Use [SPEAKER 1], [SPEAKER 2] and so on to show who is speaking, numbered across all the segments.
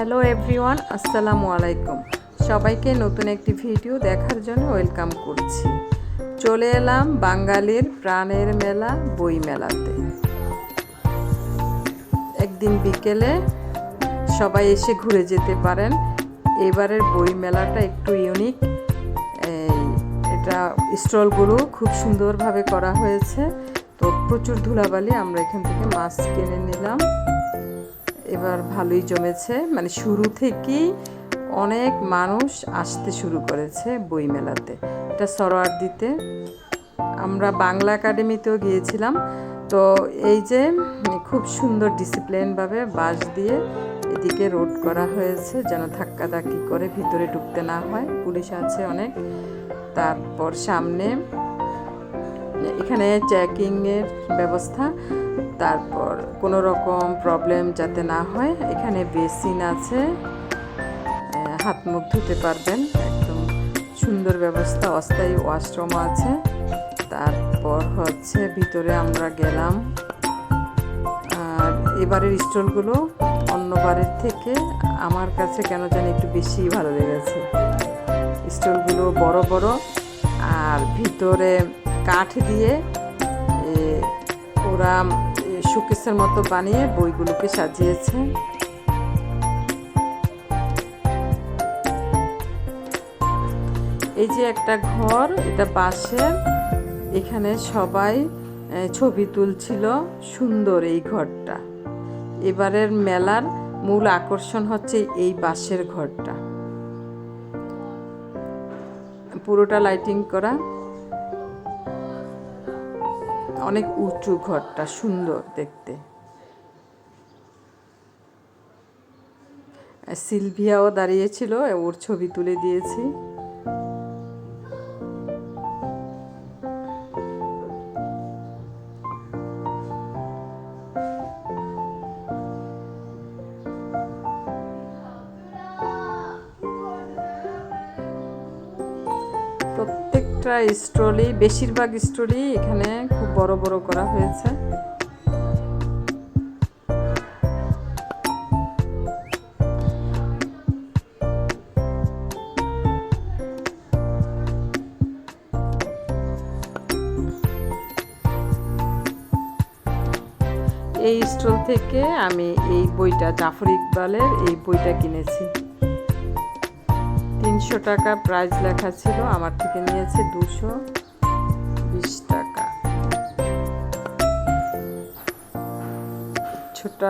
[SPEAKER 1] Hello everyone, আসসালামু আলাইকুম। সবাইকে নতুন একটি ভিডিও দেখার জন্য ওয়েলকাম করছি। চলে এলাম বাঙালির প্রাণের মেলা বই মেলাতে। একদিন বিকেলে সবাই এসে ঘুরে যেতে পারেন। এবারের বই মেলাটা একটু ইউনিক। এটা স্টলগুলো খুব সুন্দরভাবে করা হয়েছে। তো প্রচুর ধুলাবালি, আমরা এখান থেকে মাছ কিনে নিলাম। এবার ভালোই জমেছে, মানে শুরু থেকেই অনেক মানুষ আসতে শুরু করেছে বই মেলাতে। এটা সরোয়ার্দিতে, আমরা বাংলা একাডেমিতেও গিয়েছিলাম। তো এই যে খুব সুন্দর ডিসিপ্লিনভাবে বাঁশ দিয়ে এদিকে রোড করা হয়েছে যেন ধাক্কাধাক্কি করে ভিতরে ঢুকতে না হয়। পুলিশ আছে অনেক। তারপর সামনে এখানে চেকিংয়ের ব্যবস্থা, তারপর কোনো রকম প্রবলেম যাতে না হয়। এখানে বেসিন আছে, হাত মুখ ধুতে পারবেন, একদম সুন্দর ব্যবস্থা। অস্থায়ী ওয়াশরুম আছে। তারপর হচ্ছে ভিতরে আমরা গেলাম। আর এবারের স্টলগুলো অন্যবারের থেকে আমার কাছে কেন জানি একটু বেশি ভালো লেগেছে। স্টলগুলো বড় বড়, আর ভিতরে কাঠ দিয়ে ওরা শোকেসের মতো বানিয়ে বইগুলোকে সাজিয়েছে। এই যে একটা ঘর, এটা বাঁশের, এখানে সবাই ছবি তুলছিল। সুন্দর এই ঘরটা। এবারের মেলার মূল আকর্ষণ হচ্ছে এই বাঁশের ঘরটা, পুরোটা লাইটিং করা। অনেক উঁচু ঘরটা, সুন্দর দেখতে। সিলভিয়াও দাঁড়িয়েছিল, ওর ছবি তুলে দিয়েছি। প্রত্যেকটা স্টলই, বেশিরভাগ স্টলই এখানে খুব বড় বড় করা হয়েছে। এই স্টল থেকে আমি এই বইটা, জাফর ইকবালের এই বইটা কিনেছি। 300 টাকা প্রাইস লেখা ছিল, আমার থেকে নিয়েছে 220 টাকা। ছোট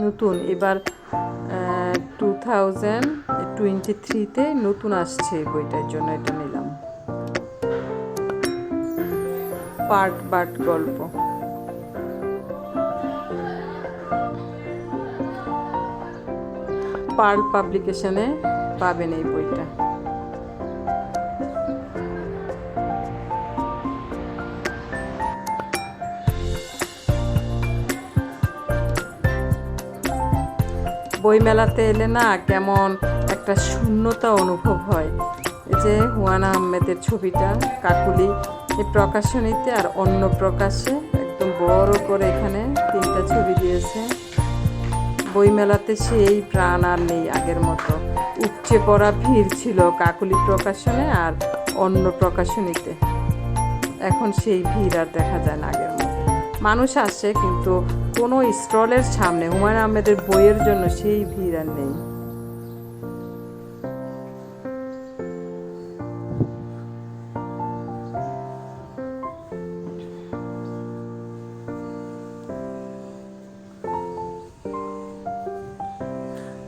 [SPEAKER 1] নতুন, এবার 2023-তে নতুন আসছে এই বইটার জন্য এটা নিলাম। পার্ট বাট গল্প। পার্ল পাবলিকেশনে পাবেন এই বইটা। বই মেলাতে এলে না কেমন একটা শূন্যতা অনুভব হয়। এই যে হুমায়ুন আহমেদের ছবিটা কাকুলি, এই প্রকাশনীতে আর অন্য প্রকাশে একদম বড় করে এখানে 3টা ছবি দিয়েছে। বই মেলাতে সেই প্রাণ আর নেই আগের মতো। উপচে পড়া ভিড় ছিল কাকুলি প্রকাশনে আর অন্য প্রকাশনীতে। এখন সেই ভিড় আর দেখা যায় না আগের মতো। মানুষ আসে, কিন্তু কোনো স্টলের সামনে হুমায়ুন আহমেদের বইয়ের জন্য সেই ভিড় আর নেই।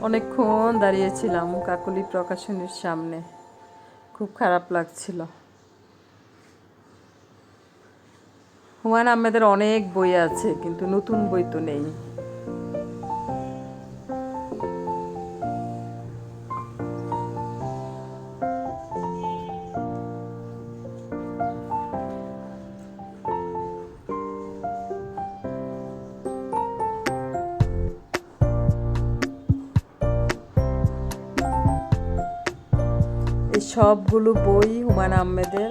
[SPEAKER 1] অনেকক্ষণ দাঁড়িয়েছিলাম কাকুলি প্রকাশনীর সামনে, খুব খারাপ লাগছিল। হুমায়ুন আহমেদের অনেক বই আছে, কিন্তু নতুন বই তো নেই। এই সবগুলো বই হুমায়ুন আহমেদের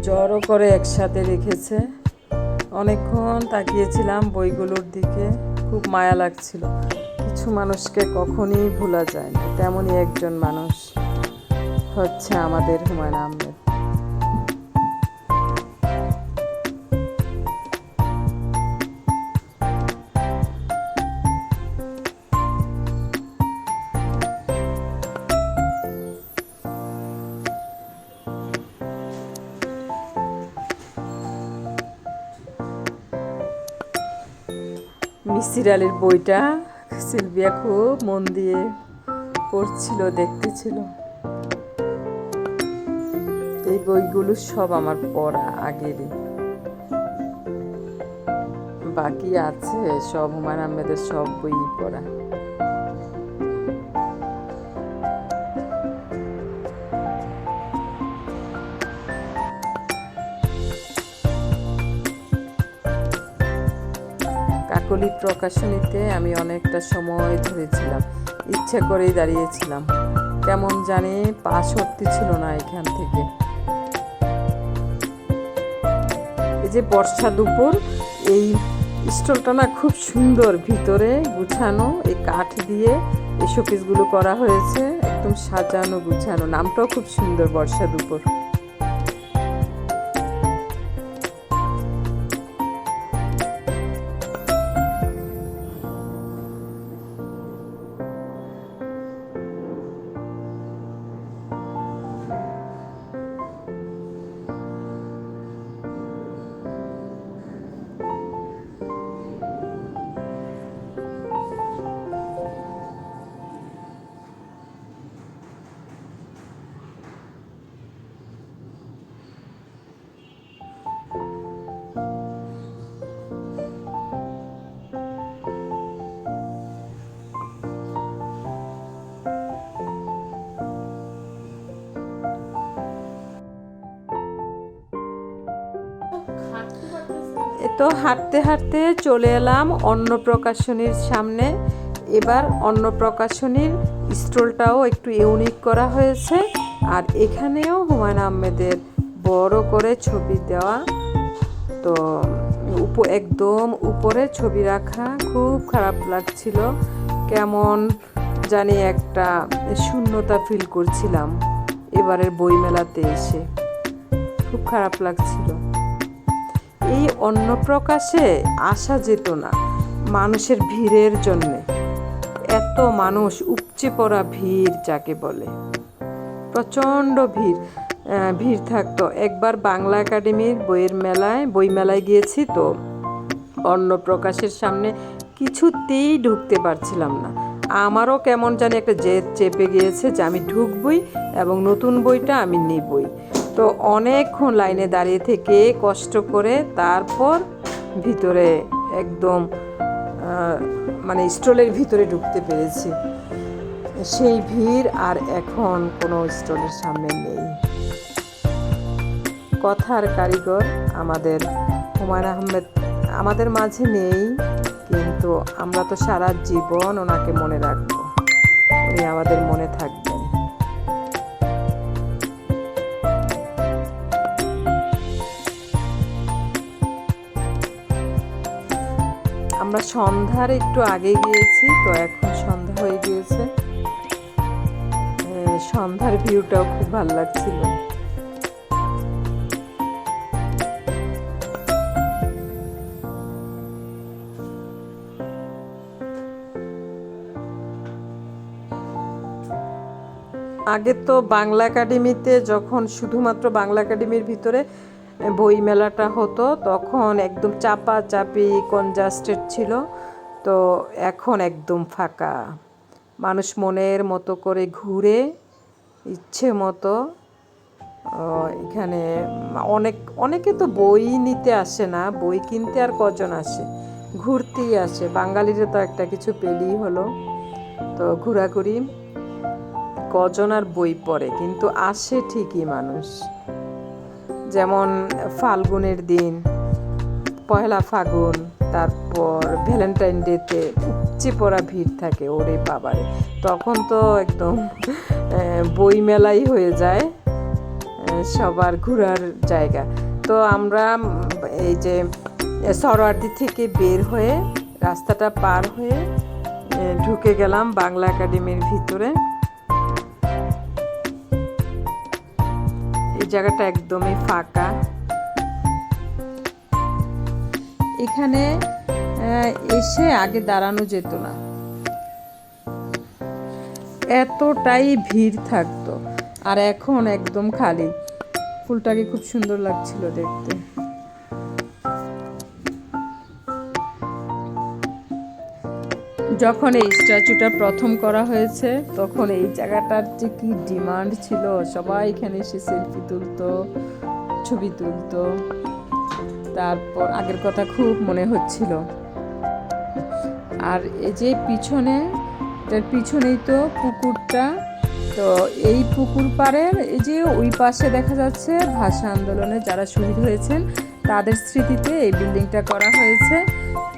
[SPEAKER 1] জড়ো করে একসাথে রেখেছে। অনেকক্ষণ তাকিয়েছিলাম বইগুলোর দিকে, খুব মায়া লাগছিল। কিছু মানুষকে কখনই ভোলা যায় না, তেমনই একজন মানুষ হচ্ছে আমাদের হুমায়ুন আহমেদ। মিসির আলির বইটা সিলভিয়া খুব মন দিয়ে পড়ছিল, দেখতেছিল। এই বইগুলো সব আমার পড়া আগেরই, বাকি আছে সব হুমায়ুন আহমেদের সব বই পড়া। কাকলি প্রকাশনীতে আমি অনেকটা সময় ধরেছিলাম, ইচ্ছা করেই দাঁড়িয়েছিলাম, কেমন জানি পা সত্যি ছিল না এখান থেকে। এই যে বর্ষা দুপুর, এই স্টলটা না খুব সুন্দর, ভিতরে গুছানো, এই কাঠ দিয়ে এই শোপিসগুলো করা হয়েছে, একদম সাজানো গুছানো। নামটাও খুব সুন্দর, বর্ষা দুপুর। তো হাঁটতে হাঁটতে চলে এলাম অন্য প্রকাশনীর সামনে। এবার অন্য প্রকাশনীর স্টলটাও একটু ইউনিক করা হয়েছে, আর এখানেও হুমায়ুন আহমেদের বড় করে ছবি দেওয়া। তো একদম উপরে ছবি রাখা, খুব খারাপ লাগছিল, কেমন জানি একটা শূন্যতা ফিল করছিলাম এবারের বইমেলাতে এসে, খুব খারাপ লাগছিল। এই অন্য প্রকাশে আসা যেত না মানুষের ভিড়ের জন্যে, এত মানুষ, উপচে পড়া ভিড় যাকে বলে, প্রচণ্ড ভিড় থাকতো। একবার বাংলা একাডেমির বই মেলায় গিয়েছি, তো অন্য প্রকাশের সামনে কিছুতেই ঢুকতে পারছিলাম না। আমারও কেমন জানি একটা জেদ চেপে গিয়েছে যে আমি ঢুকবই এবং নতুন বইটা আমি নিবই। তো অনেকক্ষণ লাইনে দাঁড়িয়ে থেকে কষ্ট করে তারপর ভিতরে একদম মানে স্টলের ভিতরে ঢুকতে পেরেছি। সেই ভিড় আর এখন কোনো স্টলের সামনে নেই। কথার কারিগর আমাদের হুমায়ুন আহমেদ আমাদের মাঝে নেই, কিন্তু আমরা তো সারা জীবন ওনাকে মনে রাখবো, উনি আমাদের মনে থাকবেন। আমরা সন্ধ্যার একটু আগে গিয়েছি, তো এখন সন্ধ্যা হয়ে গিয়েছে। সন্ধ্যার ভিউটাও খুব ভালো লাগছিল। আগে তো বাংলা একাডেমিতে, যখন শুধুমাত্র বাংলা একাডেমির ভিতরে বই মেলাটা হতো, তখন একদম চাপাচাপি কনজাস্টেড ছিল। তো এখন একদম ফাঁকা, মানুষ মনের মতো করে ঘুরে ইচ্ছে মতো। এখানে অনেকে তো বই নিতে আসে না, বই কিনতে আর কজন আসে, ঘুরতেই আসে। বাঙালিরা তো একটা কিছু পেলেই হলো, তো ঘোরাঘুরি, কজন আর বই পড়ে, কিন্তু আসে ঠিকই মানুষ। যেমন ফাল্গুনের দিন, পয়লা ফাগুন, তারপর ভ্যালেন্টাইন ডেতে উপচে পড়া ভিড় থাকে, ওরে বাবারে, তখন তো একদম বই মেলাই হয়ে যায়, সবার ঘোরার জায়গা। তো আমরা এই যে সরোয়ার্দী থেকে বের হয়ে রাস্তাটা পার হয়ে ঢুকে গেলাম বাংলা একাডেমির ভিতরে। এই জায়গাটা একদমই ফাঁকা। এখানে এসে আগে দাঁড়ানো যেত না, এতটাই ভিড় থাকতো। আর এখন একদম খালি। ফুলটাকে খুব সুন্দর লাগছিল দেখতে। যখন এই স্ট্যাচুটা প্রথম করা হয়েছে তখন এই জায়গাটার যে কি ডিমান্ড ছিল, সবাই এখানে এসে সেলফি তুলতো, ছবি তুলতো। তারপর আগের কথা খুব মনে হচ্ছিল। আর এই যে পিছনে, এটার পিছনেই তো পুকুরটা। তো এই পুকুর পাড়ের এই যে ওই পাশে দেখা যাচ্ছে ভাষা আন্দোলনে যারা শহীদ হয়েছেন তাদের স্মৃতিতে এই বিল্ডিংটা করা হয়েছে।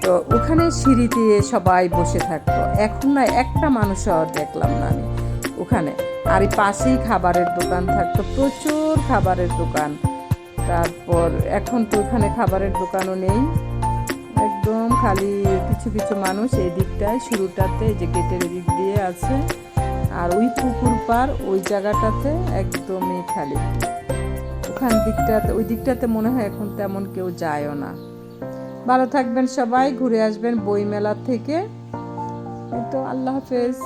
[SPEAKER 1] তো ওখানে সিঁড়ি দিয়ে সবাই বসে থাকতো। এখন না একটা মানুষও দেখলাম না আমি ওখানে। আর এই পাশেই খাবারের দোকান থাকতো, প্রচুর খাবারের দোকান। তারপর এখন তো ওখানে খাবারের দোকানও নেই, একদম খালি কিছু কিছু মানুষ এই দিকটায় শুরুটাতে যে গেটের দিক দিয়ে আছে। আর ওই পুকুর পার ওই জায়গাটাতে একদমই খালি। ওখান দিকটাতে, ওই দিকটাতে মনে হয় এখন তেমন কেউ যায়ও না। ভালো থাকবেন সবাই, ঘুরে আসবেন বই মেলা থেকে। তো আল্লাহ হাফেজ।